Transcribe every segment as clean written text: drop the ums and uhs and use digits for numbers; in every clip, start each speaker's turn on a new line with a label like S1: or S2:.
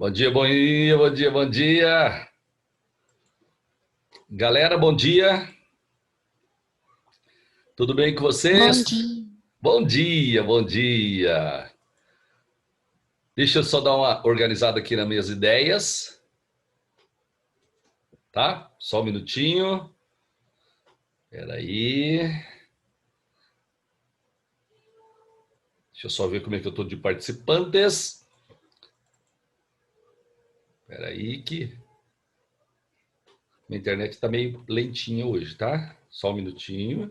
S1: Bom dia, bom dia, bom dia, bom dia. Galera, bom dia. Tudo bem com
S2: Bom
S1: vocês?
S2: dia.
S1: Bom dia, bom dia. Deixa eu só dar uma organizada aqui nas minhas ideias, tá? Só um minutinho. Espera aí. Deixa eu só ver como é que eu tô de participantes. Espera aí que minha internet tá meio lentinha hoje, tá? Só um minutinho.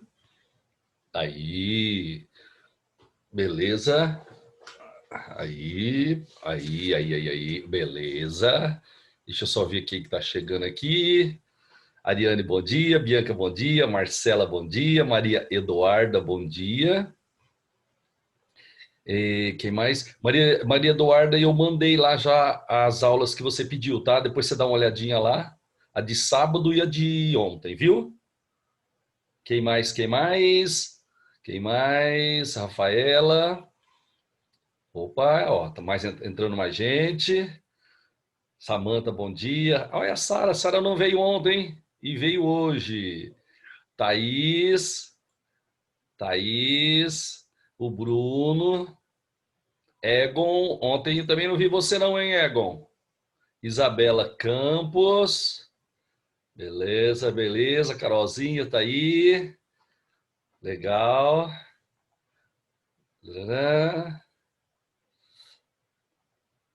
S1: Aí, beleza. Aí, beleza. Deixa eu só ver quem que tá chegando aqui. Ariane, bom dia. Bianca, bom dia. Marcela, bom dia. Maria Eduarda, bom dia. E quem mais? Maria Eduarda, eu mandei lá já as aulas que você pediu, tá? Depois você dá uma olhadinha lá. A de sábado e a de ontem, viu? Quem mais? Quem mais? Quem mais? Rafaela. Opa, ó, tá mais entrando mais gente. Samanta, bom dia. Olha a Sara. A Sara não veio ontem e veio hoje. Thaís, Thaís, o Bruno, Egon. Ontem eu também não vi você não, hein, Egon? Isabela Campos. Beleza, beleza. Carolzinha tá aí. Legal.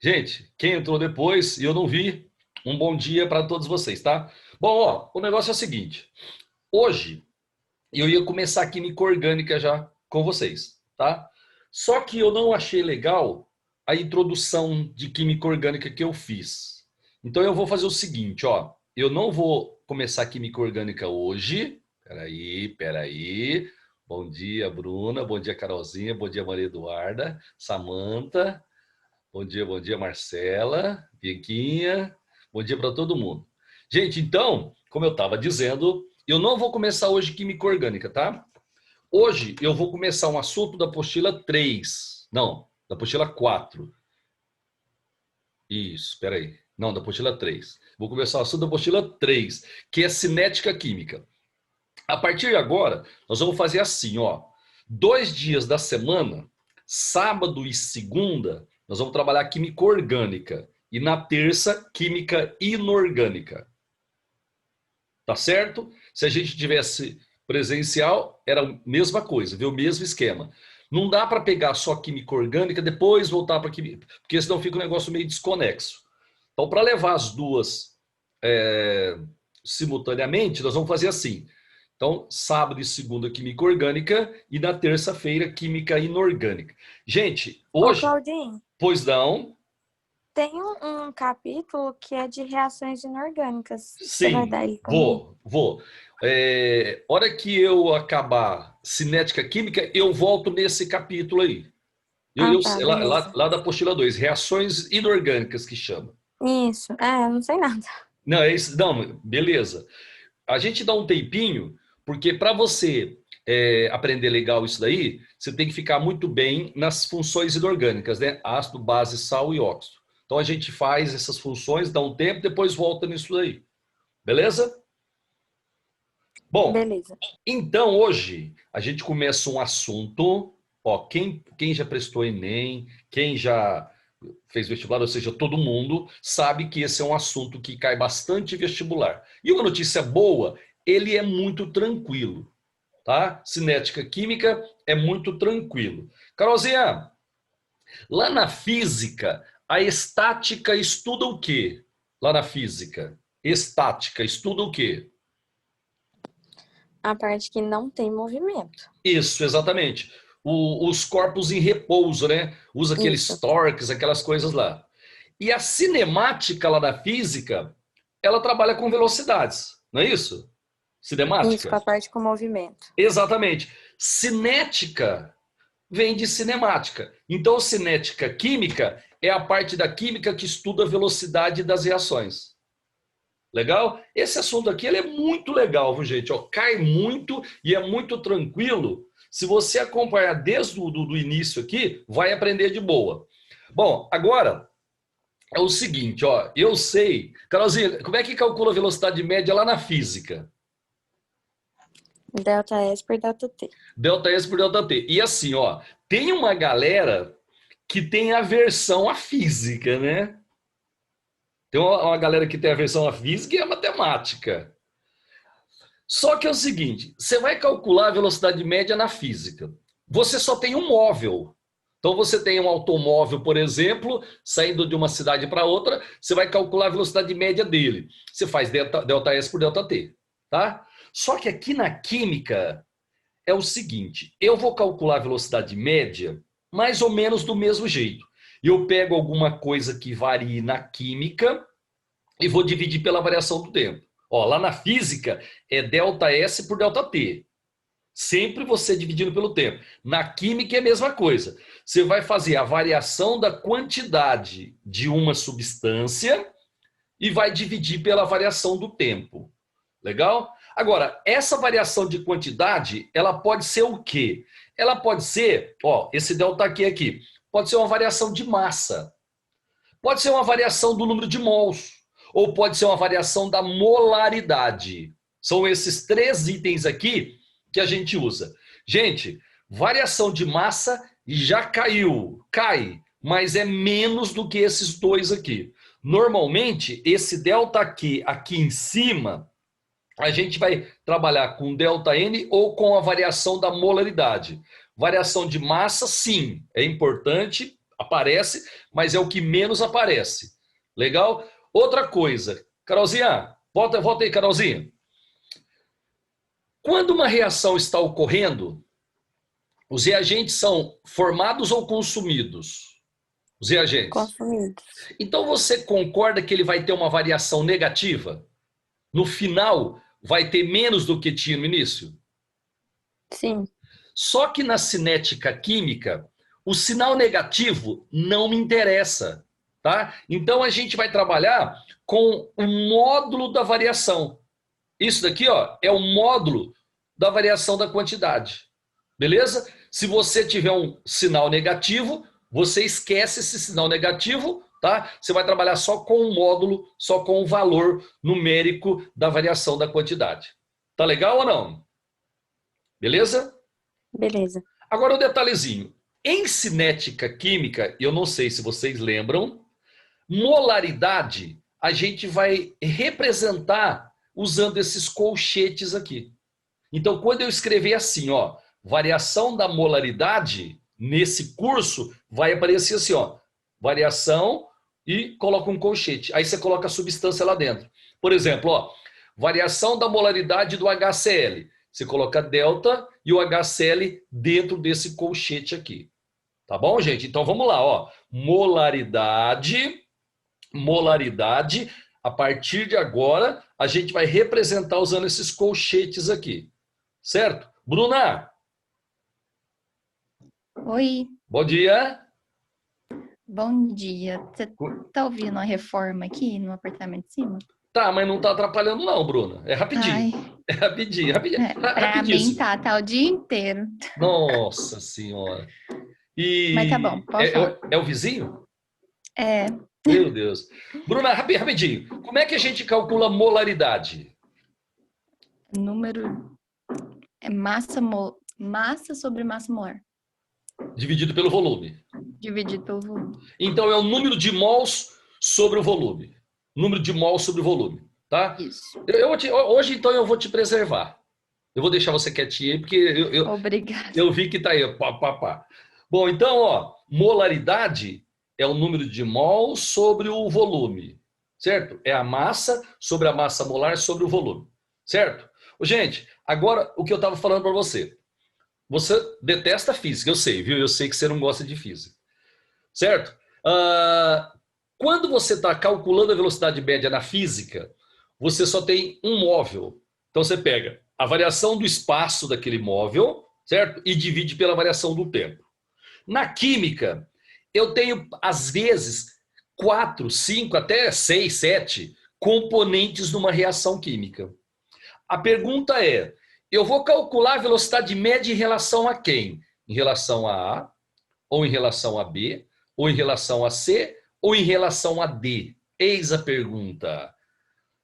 S1: Gente, quem entrou depois e eu não vi, um bom dia para todos vocês, tá? Bom, ó, o negócio é o seguinte. Hoje eu ia começar a química orgânica já com vocês, tá? Só que eu não achei legal a introdução de química orgânica que eu fiz. Então eu vou fazer o seguinte, ó. Eu não vou começar a química orgânica hoje. Peraí. Bom dia, Bruna. Bom dia, Carolzinha. Bom dia, Maria Eduarda. Samanta. Bom dia, Marcela. Bianquinha. Bom dia para todo mundo. Gente, então, como eu estava dizendo, eu não vou começar hoje química orgânica, tá? Hoje eu vou começar um assunto da apostila 3. Não, da apostila 4. Isso, espera aí. Não, da apostila 3. Vou começar o assunto da apostila 3, que é cinética química. A partir de agora, nós vamos fazer assim, ó. 2 dias da semana, sábado e segunda, nós vamos trabalhar química orgânica. E na terça, química inorgânica. Tá certo? Se a gente tivesse presencial, era a mesma coisa, viu? O mesmo esquema. Não dá para pegar só química orgânica, depois voltar para química, porque senão fica um negócio meio desconexo. Então, para levar as duas simultaneamente, nós vamos fazer assim. Então, sábado e segunda, química orgânica, e na terça-feira, química inorgânica. Gente,
S2: Ô,
S1: hoje,
S2: Claudinho,
S1: pois não,
S2: tem um capítulo que é de reações inorgânicas. Você vai
S1: sim,
S2: dar ele pra mim?
S1: vou. Hora que eu acabar cinética química, eu volto nesse capítulo aí.
S2: Ah, tá, beleza.
S1: Lá da apostila 2, reações inorgânicas que chama.
S2: Isso, eu não sei nada.
S1: Não, é isso, não, beleza. A gente dá um tempinho, porque para você aprender legal isso daí, você tem que ficar muito bem nas funções inorgânicas, né? Ácido, base, sal e óxido. Então a gente faz essas funções, dá um tempo, depois volta nisso daí. Beleza? Bom,
S2: Beleza.
S1: então hoje a gente começa um assunto. Ó, quem já prestou Enem, quem já fez vestibular, ou seja, todo mundo sabe que esse é um assunto que cai bastante em vestibular. E uma notícia boa, ele é muito tranquilo, tá? Cinética química é muito tranquilo. Carolzinha, lá na física, a estática estuda o quê? Lá na física, estática estuda o quê?
S2: A parte que não tem movimento.
S1: Isso, exatamente. Os corpos em repouso, né? Usa aqueles
S2: Isso.
S1: torques, aquelas coisas lá. E a cinemática lá da física, ela trabalha com velocidades, não é isso?
S2: Isso, com
S1: Cinemática?
S2: a parte com movimento.
S1: Exatamente. Cinética vem de cinemática. Então, cinética química é a parte da química que estuda a velocidade das reações. Legal? Esse assunto aqui ele é muito legal, viu, gente? Ó, cai muito e é muito tranquilo. Se você acompanhar desde o do início aqui, vai aprender de boa. Bom, agora é o seguinte, ó, eu sei. Carolzinha, como é que calcula a velocidade média lá na física?
S2: Delta S por delta T.
S1: Delta S por delta T. E assim, ó, tem uma galera que tem aversão à física, né? Tem uma galera que tem aversão à física e à matemática. Só que é o seguinte, você vai calcular a velocidade média na física. Você só tem um móvel. Então você tem um automóvel, por exemplo, saindo de uma cidade para outra, você vai calcular a velocidade média dele. Você faz delta S por delta T, tá? Só que aqui na química é o seguinte, eu vou calcular a velocidade média mais ou menos do mesmo jeito. Eu pego alguma coisa que varie na química e vou dividir pela variação do tempo. Ó, lá na física é delta S por delta T. Sempre você dividindo pelo tempo. Na química é a mesma coisa. Você vai fazer a variação da quantidade de uma substância e vai dividir pela variação do tempo. Legal? Agora, essa variação de quantidade, ela pode ser o quê? Ela pode ser, ó, esse delta Q aqui, pode ser uma variação de massa. Pode ser uma variação do número de mols. Ou pode ser uma variação da molaridade. São esses três itens aqui que a gente usa. Gente, variação de massa já cai, mas é menos do que esses dois aqui. Normalmente, esse delta Q aqui em cima, a gente vai trabalhar com delta N ou com a variação da molaridade. Variação de massa, sim, é importante, aparece, mas é o que menos aparece. Legal? Outra coisa, Carolzinha, volta aí, Carolzinha. Quando uma reação está ocorrendo, os reagentes são formados ou consumidos? Os reagentes.
S2: Consumidos.
S1: Então você concorda que ele vai ter uma variação negativa? No final, vai ter menos do que tinha no início?
S2: Sim.
S1: Só que na cinética química, o sinal negativo não me interessa, tá? Então a gente vai trabalhar com o módulo da variação. Isso daqui, ó, é o módulo da variação da quantidade. Beleza? Se você tiver um sinal negativo, você esquece esse sinal negativo, tá? Você vai trabalhar só com o módulo, só com o valor numérico da variação da quantidade. Tá legal ou não? Beleza?
S2: Beleza.
S1: Agora o detalhezinho. Em cinética química, eu não sei se vocês lembram, molaridade a gente vai representar usando esses colchetes aqui. Então, quando eu escrever assim, ó, variação da molaridade, nesse curso, vai aparecer assim, ó, variação e coloca um colchete. Aí você coloca a substância lá dentro. Por exemplo, ó, variação da molaridade do HCl. Você coloca delta e o HCl dentro desse colchete aqui. Tá bom, gente? Então vamos lá, ó. Molaridade, a partir de agora, a gente vai representar usando esses colchetes aqui. Certo? Bruna,
S3: Oi,
S1: bom dia.
S3: bom dia. Você tá ouvindo a reforma aqui no apartamento de cima?
S1: Tá, mas não tá atrapalhando não, Bruna. É rapidinho.
S3: Ai,
S1: É rapidinho.
S3: pra mim
S1: Rapidíssimo.
S3: tá o dia inteiro.
S1: Nossa senhora. E
S3: Mas tá bom, pode falar.
S1: é o vizinho?
S3: É,
S1: Meu Deus. Bruna, rapidinho. Como é que a gente calcula molaridade?
S3: número é massa sobre massa molar,
S1: Dividido pelo volume.
S3: dividido pelo volume.
S1: Então é o número de mols sobre o volume. Número de mols sobre o volume, tá?
S3: Isso.
S1: Hoje, então, eu vou te preservar. Eu vou deixar você quietinho aí, porque
S3: Obrigada.
S1: eu vi que tá aí. Pá. Bom, então, ó, molaridade é o número de mols sobre o volume, certo? É a massa sobre a massa molar sobre o volume, certo? Gente, agora o que eu estava falando para você. Você detesta física, eu sei, viu? Eu sei que você não gosta de física, certo? Quando você está calculando a velocidade média na física, você só tem um móvel. Então você pega a variação do espaço daquele móvel, certo? E divide pela variação do tempo. Na química, eu tenho, às vezes, 4, 5, até 6, 7 componentes numa reação química. A pergunta é, eu vou calcular a velocidade média em relação a quem? Em relação a A, ou em relação a B, ou em relação a C, ou em relação a D? Eis a pergunta.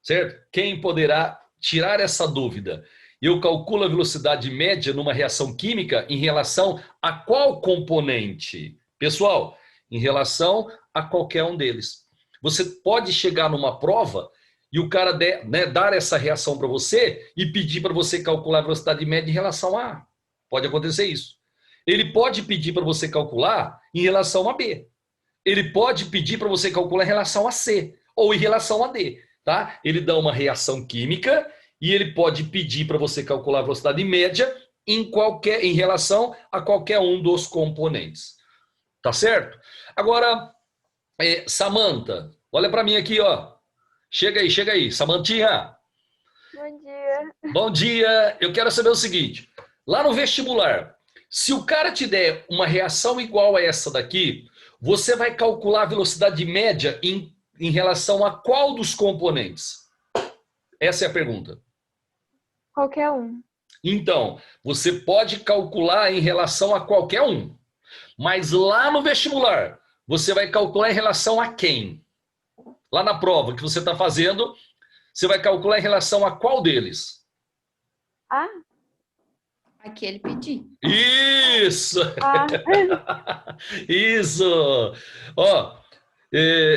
S1: Certo? Quem poderá tirar essa dúvida? Eu calculo a velocidade média numa reação química em relação a qual componente? Pessoal, em relação a qualquer um deles. Você pode chegar numa prova e o cara dar essa reação para você e pedir para você calcular a velocidade média em relação a A. Pode acontecer isso. Ele pode pedir para você calcular em relação a B. Ele pode pedir para você calcular em relação a C ou em relação a D. Tá? Ele dá uma reação química e ele pode pedir para você calcular a velocidade média em relação a qualquer um dos componentes. Tá certo? Agora, Samantha, olha para mim aqui, ó. Chega aí, Samantinha.
S2: Bom dia.
S1: Bom dia. Eu quero saber o seguinte. Lá no vestibular, se o cara te der uma reação igual a essa daqui, você vai calcular a velocidade média em relação a qual dos componentes? Essa é a pergunta.
S2: Qualquer um.
S1: Então, você pode calcular em relação a qualquer um. Mas lá no vestibular, você vai calcular em relação a quem? Lá na prova que você está fazendo, você vai calcular em relação a qual deles?
S2: Ah,
S3: Aqui ele pedir.
S1: Isso!
S2: ah.
S1: Isso! Ó,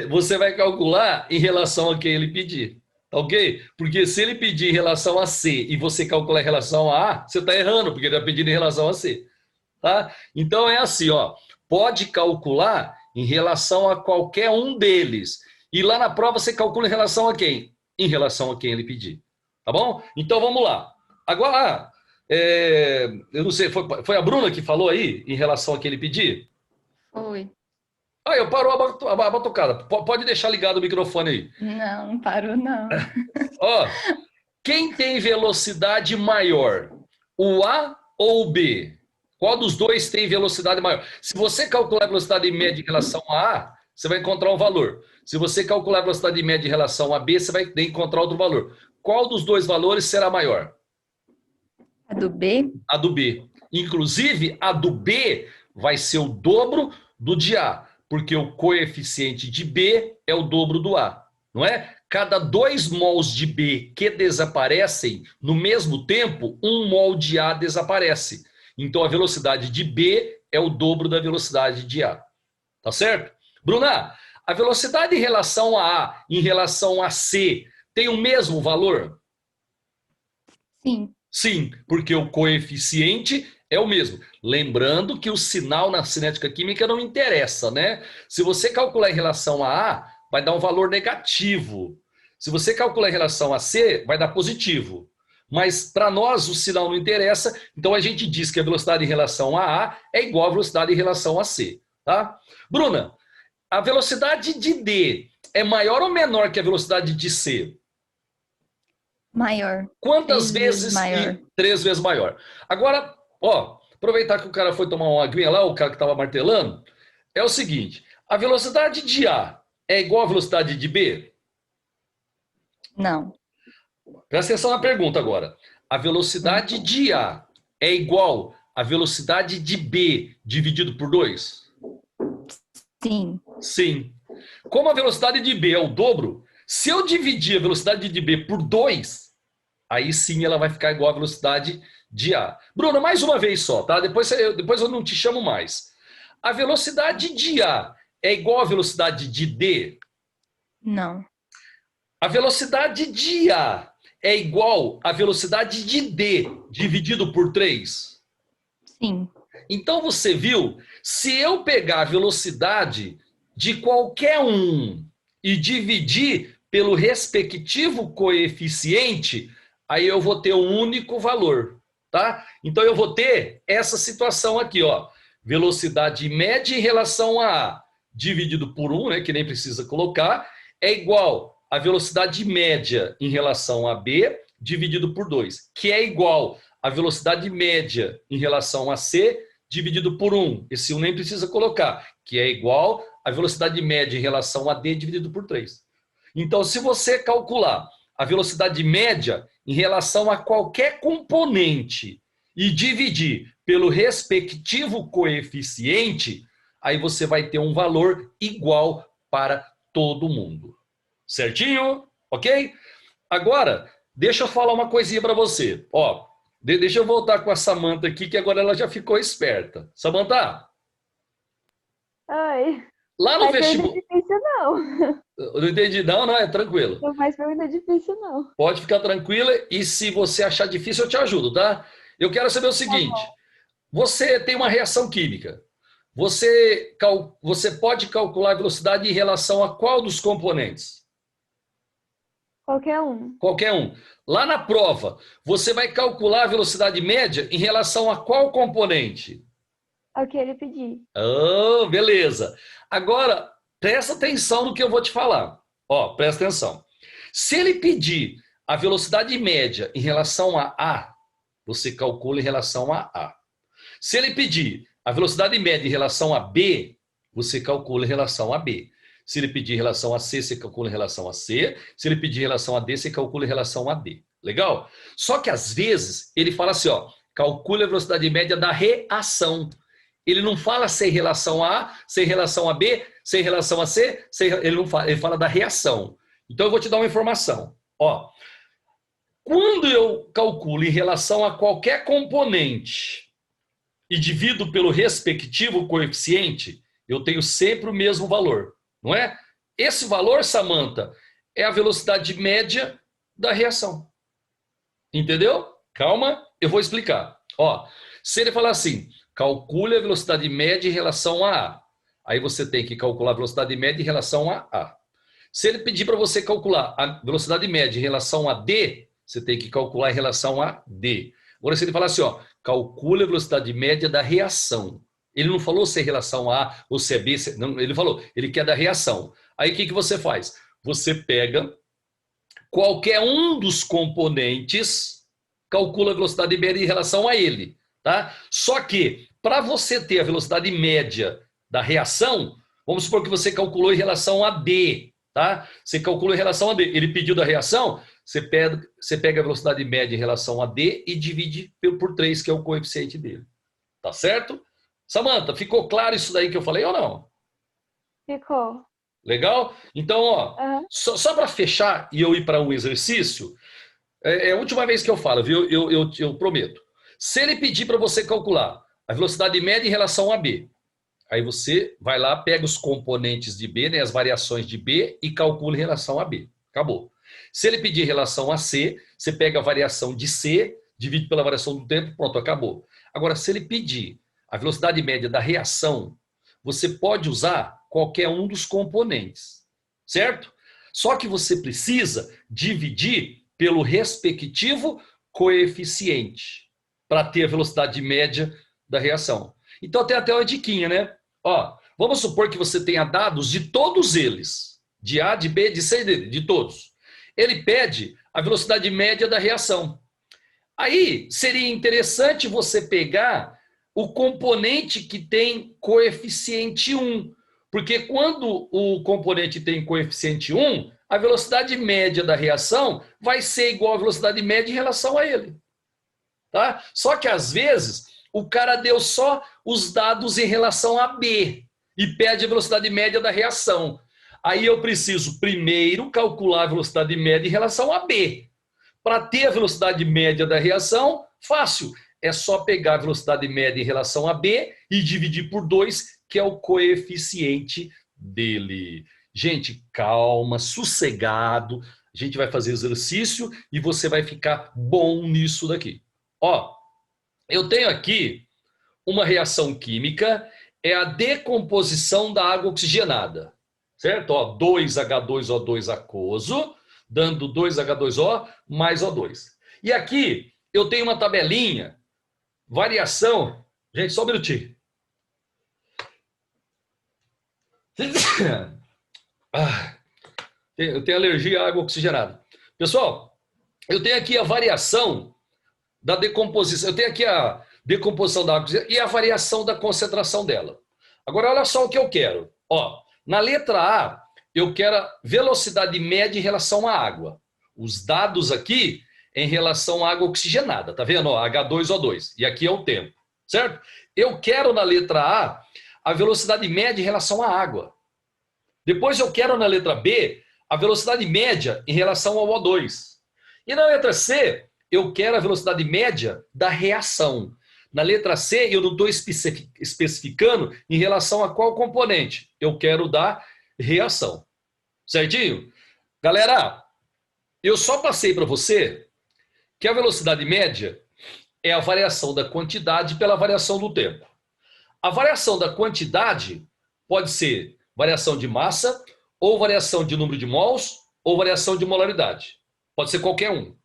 S1: você vai calcular em relação a quem ele pedir. Ok? Porque se ele pedir em relação a C e você calcular em relação a A, você está errando, porque ele está pedindo em relação a C. Tá? Então é assim, ó. Pode calcular em relação a qualquer um deles. E lá na prova você calcula em relação a quem? Em relação a quem ele pedir. Tá bom? Então vamos lá. Agora, eu não sei, foi a Bruna que falou aí em relação a quem ele pedir?
S3: Foi.
S1: Ah, eu parou a batucada. Pode deixar ligado o microfone aí.
S3: Não, não parou, não.
S1: Ó, quem tem velocidade maior? O A ou o B? Qual dos dois tem velocidade maior? Se você calcular a velocidade média em relação a A, você vai encontrar um valor. Se você calcular a velocidade média em relação a B, você vai encontrar outro valor. Qual dos dois valores será maior?
S3: A do B?
S1: A do B. Inclusive, a do B vai ser o dobro do de A, porque o coeficiente de B é o dobro do A, não é? Cada 2 mols de B que desaparecem, no mesmo tempo, 1 mol de A desaparece. Então, a velocidade de B é o dobro da velocidade de A. Tá certo? Bruna, a velocidade em relação a A, em relação a C, tem o mesmo valor?
S3: Sim.
S1: Sim, porque o coeficiente é o mesmo. Lembrando que o sinal na cinética química não interessa, né? Se você calcular em relação a A, vai dar um valor negativo. Se você calcular em relação a C, vai dar positivo. Mas para nós o sinal não interessa, então a gente diz que a velocidade em relação a A é igual à velocidade em relação a C, tá? Bruna, a velocidade de D é maior ou menor que a velocidade de C?
S3: Maior.
S1: Quantas
S3: 3 vezes
S1: vezes?
S3: maior.
S1: 3 vezes maior. Agora, ó, aproveitar que o cara foi tomar uma aguinha lá, o cara que estava martelando, é o seguinte, a velocidade de A é igual à velocidade de B?
S3: Não.
S1: Presta atenção na pergunta agora. A velocidade de A é igual à velocidade de B dividido por 2?
S3: Sim.
S1: Sim. Como a velocidade de B é o dobro, se eu dividir a velocidade de B por 2, aí sim ela vai ficar igual à velocidade de A. Bruno, mais uma vez só, tá? Depois eu não te chamo mais. A velocidade de A é igual à velocidade de D?
S3: Não.
S1: A velocidade de A é igual à velocidade de D dividido por 3?
S3: Sim.
S1: Então você viu, se eu pegar a velocidade de qualquer um e dividir pelo respectivo coeficiente, aí eu vou ter um único valor, tá? Então eu vou ter essa situação aqui, ó. Velocidade média em relação a A dividido por 1, né, que nem precisa colocar, é igual a velocidade média em relação a B dividido por 2, que é igual a velocidade média em relação a C dividido por 1. Esse 1 nem precisa colocar, que é igual a velocidade média em relação a D dividido por 3. Então, se você calcular a velocidade média em relação a qualquer componente e dividir pelo respectivo coeficiente, aí você vai ter um valor igual para todo mundo. Certinho? Ok? Agora, deixa eu falar uma coisinha para você. Ó, deixa eu voltar com a Samantha aqui, que agora ela já ficou esperta. Samantha,
S2: Oi.
S1: lá no
S2: Mas pergunta
S1: vestibular...
S2: difícil, não.
S1: Eu não entendi, não, é tranquilo.
S2: Não faz pergunta difícil, não.
S1: Pode ficar tranquila e se você achar difícil, eu te ajudo, tá? Eu quero saber o
S2: Tá
S1: seguinte,
S2: bom.
S1: você tem uma reação química. Você pode calcular a velocidade em relação a qual dos componentes?
S2: Qualquer um.
S1: Qualquer um. Lá na prova, você vai calcular a velocidade média em relação a qual componente?
S2: É o que ele pedir.
S1: Oh, beleza. Agora, presta atenção no que eu vou te falar. Ó, presta atenção. Se ele pedir a velocidade média em relação a A, você calcula em relação a A. Se ele pedir a velocidade média em relação a B, você calcula em relação a B. Se ele pedir em relação a C, você calcula em relação a C. Se ele pedir em relação a D, você calcula em relação a D. Legal? Só que às vezes ele fala assim, ó, calcule a velocidade média da reação. Ele não fala se em relação a A, se em relação a B, se em relação a C, ele não fala, ele fala da reação. Então eu vou te dar uma informação. Ó, quando eu calculo em relação a qualquer componente e divido pelo respectivo coeficiente, eu tenho sempre o mesmo valor, não é? Esse valor, Samantha, é a velocidade média da reação. Entendeu? Calma, eu vou explicar. Ó, se ele falar assim, calcule a velocidade média em relação a A. Aí você tem que calcular a velocidade média em relação a A. Se ele pedir para você calcular a velocidade média em relação a D, você tem que calcular em relação a D. Agora, se ele falar assim, ó, calcule a velocidade média da reação. Ele não falou se é em relação a A ou se é B, não, ele falou, ele quer da reação. Aí o que você faz? Você pega qualquer um dos componentes, calcula a velocidade média em relação a ele. Tá? Só que, para você ter a velocidade média da reação, vamos supor que você calculou em relação a D. Tá? Você calculou em relação a D. Ele pediu da reação, você pega a velocidade média em relação a D e divide por 3, que é o coeficiente dele. Tá certo? Samantha, ficou claro isso daí que eu falei ou não?
S2: Ficou.
S1: Legal? Então, ó, só para fechar e eu ir para um exercício, é a última vez que eu falo, viu? Eu prometo. Se ele pedir para você calcular a velocidade média em relação a B, aí você vai lá, pega os componentes de B, né, as variações de B e calcula em relação a B. Acabou. Se ele pedir em relação a C, você pega a variação de C, divide pela variação do tempo, pronto, acabou. Agora, se ele pedir a velocidade média da reação, você pode usar qualquer um dos componentes, certo? Só que você precisa dividir pelo respectivo coeficiente para ter a velocidade média da reação. Então tem até uma diquinha, né? Ó, vamos supor que você tenha dados de todos eles, de A, de B, de C e D, de todos. Ele pede a velocidade média da reação. Aí seria interessante você pegar o componente que tem coeficiente 1. Porque quando o componente tem coeficiente 1, a velocidade média da reação vai ser igual à velocidade média em relação a ele. Tá? Só que às vezes o cara deu só os dados em relação a B e pede a velocidade média da reação. Aí eu preciso primeiro calcular a velocidade média em relação a B. Para ter a velocidade média da reação, fácil. É só pegar a velocidade média em relação a B e dividir por 2, que é o coeficiente dele. Gente, calma, sossegado. A gente vai fazer exercício e você vai ficar bom nisso daqui. Ó, eu tenho aqui uma reação química, é a decomposição da água oxigenada. Certo? Ó, 2H2O2 aquoso, dando 2H2O mais O2. E aqui eu tenho uma tabelinha, variação. Gente, só um minutinho. Eu tenho alergia à água oxigenada. Pessoal, eu tenho aqui a variação da decomposição. Eu tenho aqui a decomposição da água e a variação da concentração dela. Agora, olha só o que eu quero. Ó, na letra A, eu quero a velocidade média em relação à água. Os dados aqui em relação à água oxigenada. Tá vendo? Ó, H2O2. E aqui é o tempo. Certo? Eu quero na letra A a velocidade média em relação à água. Depois eu quero na letra B a velocidade média em relação ao O2. E na letra C, eu quero a velocidade média da reação. Na letra C, eu não estou especificando em relação a qual componente. Eu quero da reação. Certinho? Galera, eu só passei para você que a velocidade média é a variação da quantidade pela variação do tempo. A variação da quantidade pode ser variação de massa, ou variação de número de mols, ou variação de molaridade. Pode ser qualquer um.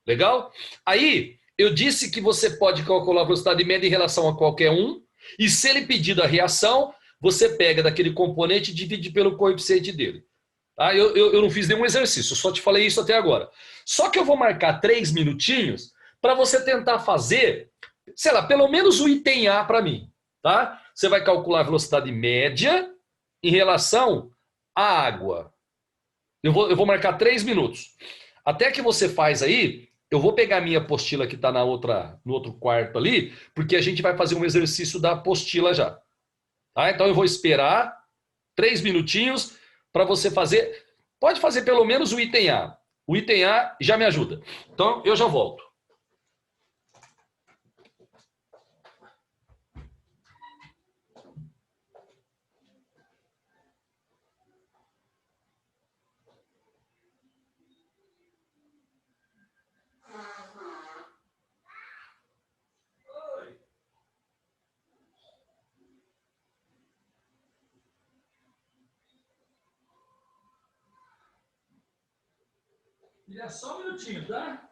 S1: Legal? Aí, eu disse que você pode calcular a velocidade média em relação a qualquer um, e se ele pedir a reação, você pega daquele componente e divide pelo coeficiente dele. Tá? Eu não fiz nenhum exercício, só te falei isso até agora. Só que eu vou marcar 3 minutinhos para você tentar fazer, sei lá, pelo menos o item A para mim. Tá? Você vai calcular a velocidade média em relação à água. Eu vou marcar 3 minutos. Até que você faz aí, eu vou pegar a minha apostila que está no outro quarto ali, porque a gente vai fazer um exercício da apostila já. Tá? Então eu vou esperar 3 minutinhos para você fazer. Pode fazer pelo menos o item A. O item A já me ajuda. Então eu já volto. É só um minutinho, tá?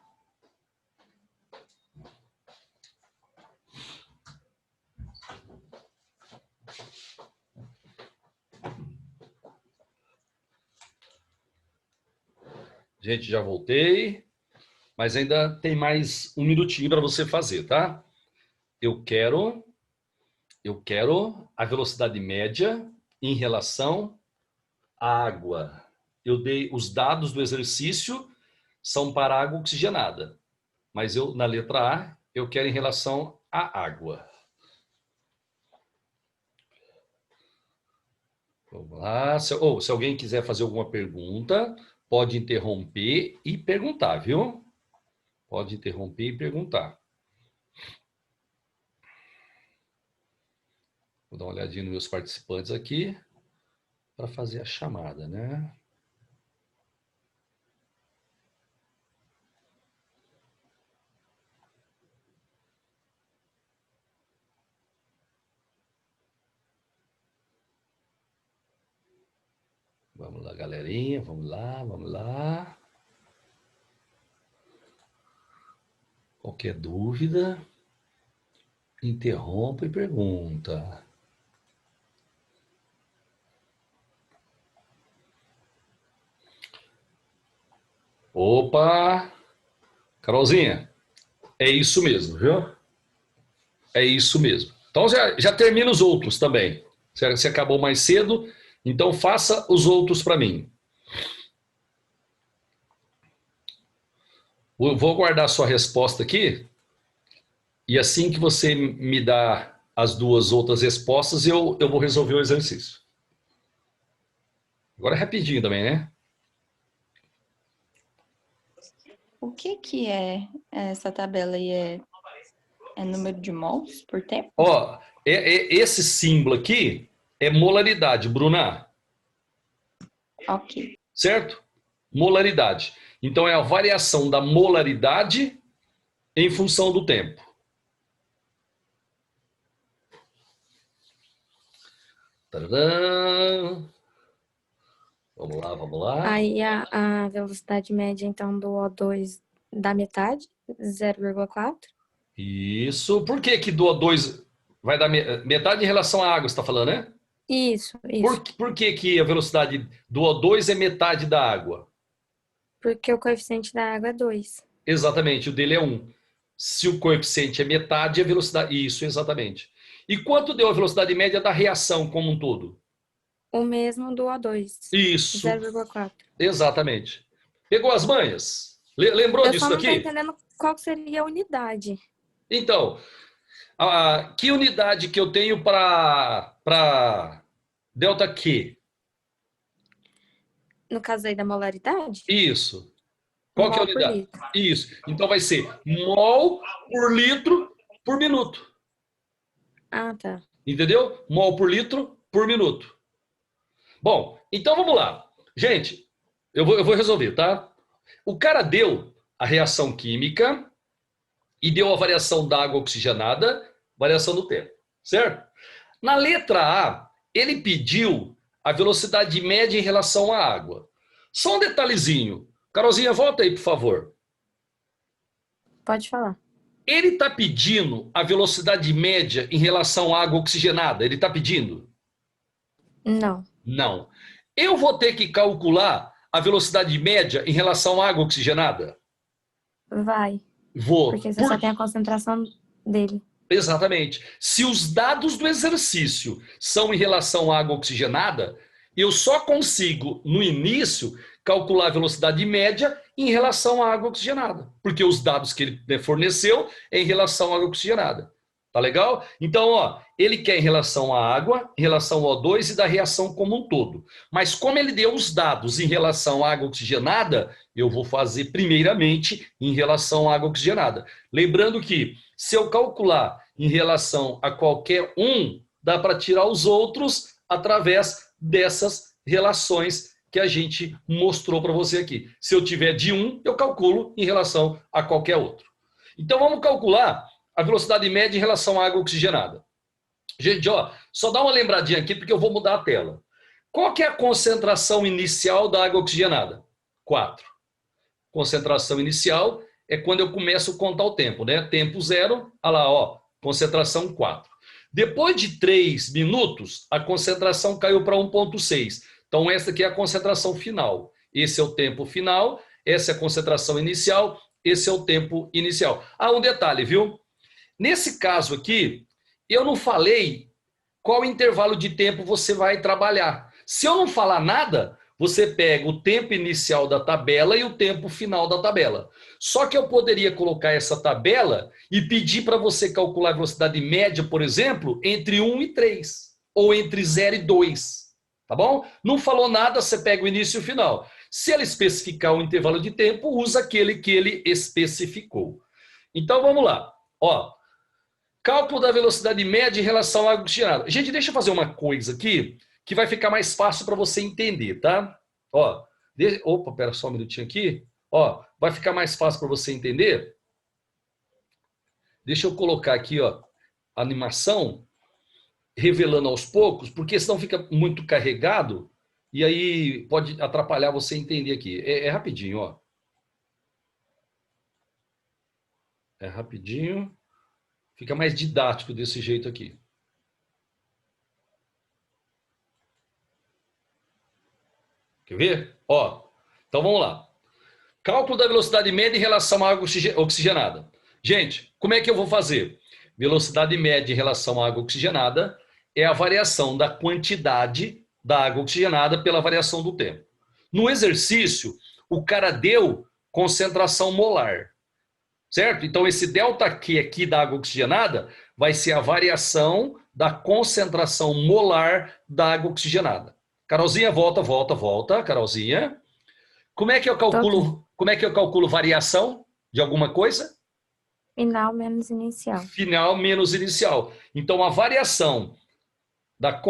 S1: Gente, já voltei, mas ainda tem mais um minutinho para você fazer, tá? Eu quero a velocidade média em relação à água. Eu dei os dados do exercício são para água oxigenada, mas eu na letra A eu quero em relação à água. Vamos lá. Se alguém quiser fazer alguma pergunta, pode interromper e perguntar, viu? Pode interromper e perguntar. Vou dar uma olhadinha nos meus participantes aqui para fazer a chamada, né? Vamos lá, galerinha. Vamos lá, vamos lá. Qualquer dúvida, interrompa e pergunta. Opa! Carolzinha, é isso mesmo, viu? É isso mesmo. Então já termina os outros também. Você acabou mais cedo, então faça os outros para mim. Eu vou guardar a sua resposta aqui, e assim que você me dá as duas outras respostas, eu vou resolver o exercício. Agora é rapidinho também, né?
S3: O que é essa tabela aí? É número de mols por tempo?
S1: Ó, esse símbolo aqui é molaridade, Bruna.
S3: Ok.
S1: Certo? Molaridade. Então é a variação da molaridade em função do tempo. Tadã! Vamos lá, vamos lá.
S2: Aí a velocidade média, então, do O2 dá metade, 0,4.
S1: Isso. Por que que do O2 vai dar metade em relação à água, você está falando, né?
S2: Isso, isso.
S1: Por que que a velocidade do O2 é metade da água?
S2: Porque o coeficiente da água é 2.
S1: Exatamente, o dele é 1. Se o coeficiente é metade, a velocidade... Isso, exatamente. E quanto deu a velocidade média da reação como um todo?
S2: O mesmo do O2,
S1: Isso,
S2: 0,4.
S1: exatamente. Pegou as manhas? Lembrou
S2: Eu
S1: disso
S2: só não tô
S1: daqui?
S2: entendendo qual seria a unidade.
S1: Então, que unidade que eu tenho para delta Q?
S2: No caso aí da molaridade?
S1: Isso. Qual que é a
S2: Mol por
S1: unidade?
S2: litro.
S1: Isso. Então vai ser mol por litro por minuto.
S2: Ah, tá.
S1: Entendeu? Mol por litro por minuto. Bom, então vamos lá. Gente, eu vou resolver, tá? O cara deu a reação química e deu a variação da água oxigenada, variação do tempo, certo? Na letra A, ele pediu a velocidade média em relação à água. Só um detalhezinho. Carolzinha, volta aí, por favor.
S2: Pode falar.
S1: Ele está pedindo a velocidade média em relação à água oxigenada? Ele está pedindo?
S2: Não.
S1: Não. Eu vou ter que calcular a velocidade média em relação à água oxigenada?
S2: Vai.
S1: Vou.
S2: Porque você só tem a concentração dele.
S1: Exatamente. Se os dados do exercício são em relação à água oxigenada, eu só consigo, no início, calcular a velocidade média em relação à água oxigenada. Porque os dados que ele forneceu é em relação à água oxigenada. Tá legal? Então, ó, ele quer em relação à água, em relação ao O2 e da reação como um todo. Mas como ele deu os dados em relação à água oxigenada, eu vou fazer primeiramente em relação à água oxigenada. Lembrando que se eu calcular em relação a qualquer um, dá para tirar os outros através dessas relações que a gente mostrou para você aqui. Se eu tiver de um, eu calculo em relação a qualquer outro. Então vamos calcular a velocidade média em relação à água oxigenada. Gente, ó, só dá uma lembradinha aqui porque eu vou mudar a tela. Qual que é a concentração inicial da água oxigenada? 4. Concentração inicial é quando eu começo a contar o tempo, né? Tempo 0, olha lá, ó, concentração 4. Depois de 3 minutos, a concentração caiu para 1,6. Então, essa aqui é a concentração final. Esse é o tempo final, essa é a concentração inicial, esse é o tempo inicial. Ah, um detalhe, viu? Nesse caso aqui, eu não falei qual intervalo de tempo você vai trabalhar. Se eu não falar nada, você pega o tempo inicial da tabela e o tempo final da tabela. Só que eu poderia colocar essa tabela e pedir para você calcular a velocidade média, por exemplo, entre 1 e 3, ou entre 0 e 2. Tá bom? Não falou nada, você pega o início e o final. Se ele especificar um intervalo de tempo, usa aquele que ele especificou. Então vamos lá. Ó, cálculo da velocidade média em relação à água oxigenada. Gente, deixa eu fazer uma coisa aqui que vai ficar mais fácil para você entender, tá? Ó, opa, pera só um minutinho aqui. Ó, vai ficar mais fácil para você entender. Deixa eu colocar aqui, ó, a animação revelando aos poucos, porque senão fica muito carregado e aí pode atrapalhar você entender aqui. É rapidinho, ó. É rapidinho. Fica mais didático desse jeito aqui. Quer ver? Ó, então vamos lá. Cálculo da velocidade média em relação à água oxigenada. Gente, como é que eu vou fazer? Velocidade média em relação à água oxigenada é a variação da quantidade da água oxigenada pela variação do tempo. No exercício, o cara deu concentração molar, certo? Então, esse ΔQ aqui da água oxigenada vai ser a variação da concentração molar da água oxigenada. Carolzinha, volta, Carolzinha. Como é que eu calculo variação de alguma coisa?
S2: Final menos inicial.
S1: Final menos inicial. Então, a variação da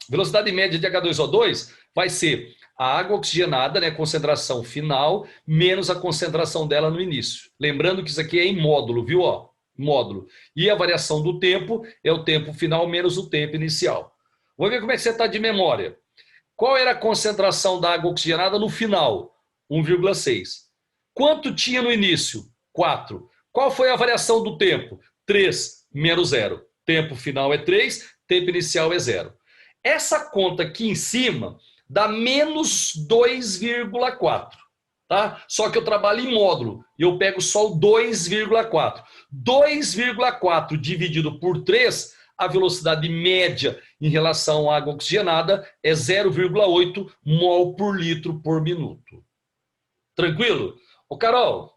S1: velocidade média de H2O2 vai ser a água oxigenada, né, concentração final, menos a concentração dela no início. Lembrando que isso aqui é em módulo, viu? Ó, módulo. E a variação do tempo é o tempo final menos o tempo inicial. Vamos ver como é que você está de memória. Qual era a concentração da água oxigenada no final? 1,6. Quanto tinha no início? 4. Qual foi a variação do tempo? 3 menos 0. Tempo final é 3, tempo inicial é 0. Essa conta aqui em cima dá menos 2,4. Tá? Só que eu trabalho em módulo e eu pego só o 2,4. 2,4 dividido por 3, a velocidade média em relação à água oxigenada é 0,8 mol por litro por minuto. Tranquilo? Ô Carol,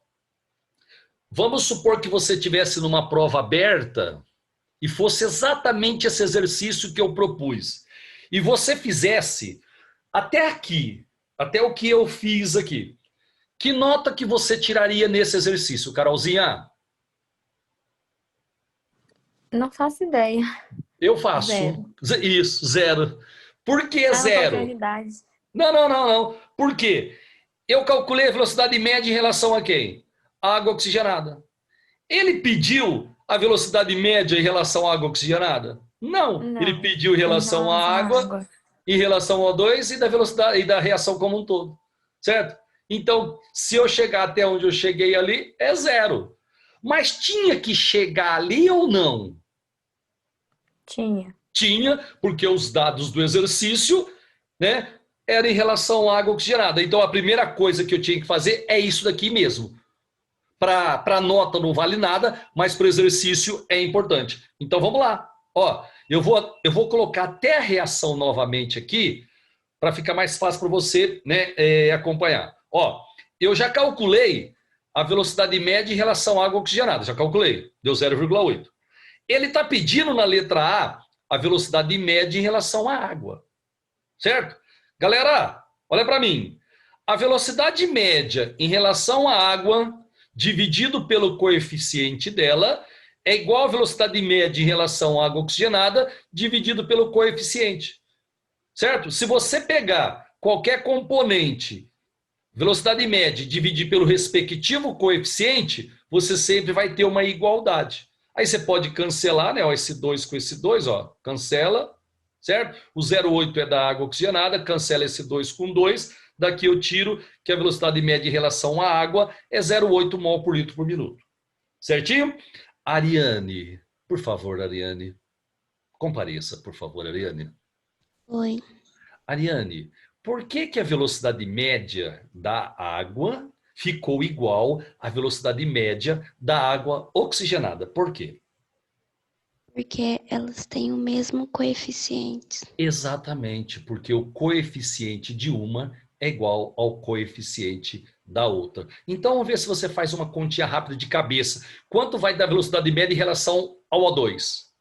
S1: vamos supor que você estivesse numa prova aberta e fosse exatamente esse exercício que eu propus. E você fizesse até aqui, Até o que eu fiz aqui. Que nota que você tiraria nesse exercício, Carolzinha?
S2: Não faço ideia.
S1: Eu faço. Isso, 0. Por que
S2: Ah, não coloquei
S1: 0?
S2: unidade.
S1: Não. Por quê? Eu calculei a velocidade média em relação a quem? A água oxigenada. Ele pediu a velocidade média em relação à água oxigenada? Não.
S2: Não.
S1: Ele pediu em relação à água, em relação ao O2 e da velocidade e da reação como um todo. Certo? Então, se eu chegar até onde eu cheguei ali, é 0. Mas tinha que chegar ali ou não?
S2: Tinha.
S1: Tinha, porque os dados do exercício, né, eram em relação à água oxigenada. Então, a primeira coisa que eu tinha que fazer é isso daqui mesmo. Para a nota não vale nada, mas para o exercício é importante. Então, vamos lá. Ó, eu vou colocar até a reação novamente aqui, para ficar mais fácil para você, né, acompanhar. Ó, eu já calculei a velocidade média em relação à água oxigenada. Já calculei. Deu 0,8. Ele está pedindo na letra A velocidade média em relação à água. Certo? Galera, olha para mim. A velocidade média em relação à água, dividido pelo coeficiente dela, é igual à velocidade média em relação à água oxigenada, dividido pelo coeficiente. Certo? Se você pegar qualquer componente, velocidade média, e dividir pelo respectivo coeficiente, você sempre vai ter uma igualdade. Aí você pode cancelar, né, ó, esse 2 com esse 2, ó, cancela, certo? O 0,8 é da água oxigenada, cancela esse 2 com 2, daqui eu tiro que a velocidade média em relação à água é 0,8 mol por litro por minuto. Certinho? Ariane, por favor, Ariane. Compareça, por favor, Ariane.
S4: Oi.
S1: Ariane, por que a velocidade média da água ficou igual à velocidade média da água oxigenada? Por quê?
S4: Porque elas têm o mesmo coeficiente.
S1: Exatamente, porque o coeficiente de uma é igual ao coeficiente da outra. Então, vamos ver se você faz uma continha rápida de cabeça. Quanto vai dar a velocidade média em relação ao O2?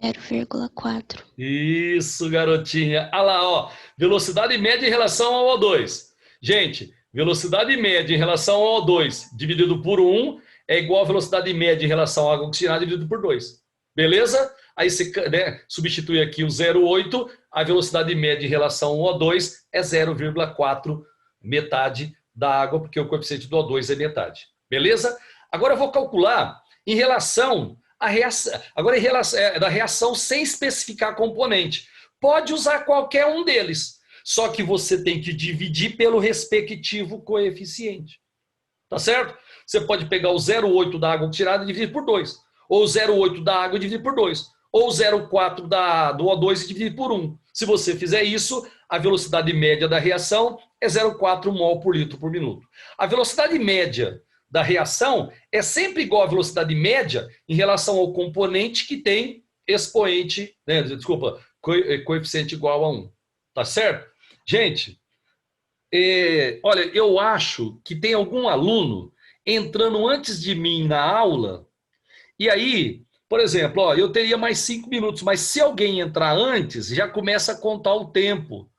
S4: 0,4.
S1: Isso, garotinha. Olha lá, ó. Velocidade média em relação ao O2. Gente, velocidade média em relação ao O2 dividido por 1 é igual a velocidade média em relação à água oxigenada dividido por 2. Beleza? Aí você, né, substitui aqui o 0,8, a velocidade média em relação ao O2 é 0,4, metade da água, porque o coeficiente do O2 é metade. Beleza? Agora eu vou calcular em relação à reação, agora em relação da reação sem especificar componente. Pode usar qualquer um deles, só que você tem que dividir pelo respectivo coeficiente. Tá certo? Você pode pegar o 0,8 da água tirada e dividir por 2. Ou 0,8 da água e dividir por 2. Ou 0,4 do O2 e dividir por 1. Se você fizer isso, a velocidade média da reação é 0,4 mol por litro por minuto. A velocidade média da reação é sempre igual à velocidade média em relação ao componente que tem expoente, né, desculpa, coeficiente igual a 1. Tá certo? Gente, olha, eu acho que tem algum aluno entrando antes de mim na aula, e aí, por exemplo, ó, eu teria mais 5 minutos, mas se alguém entrar antes, já começa a contar o tempo.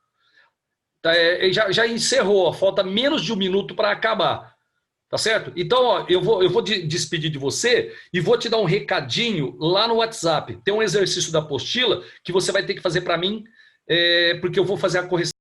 S1: Já encerrou, ó, falta menos de 1 minuto para acabar. Tá certo? Então, ó, eu vou despedir de você e vou te dar um recadinho lá no WhatsApp. Tem um exercício da apostila que você vai ter que fazer para mim, porque eu vou fazer a correção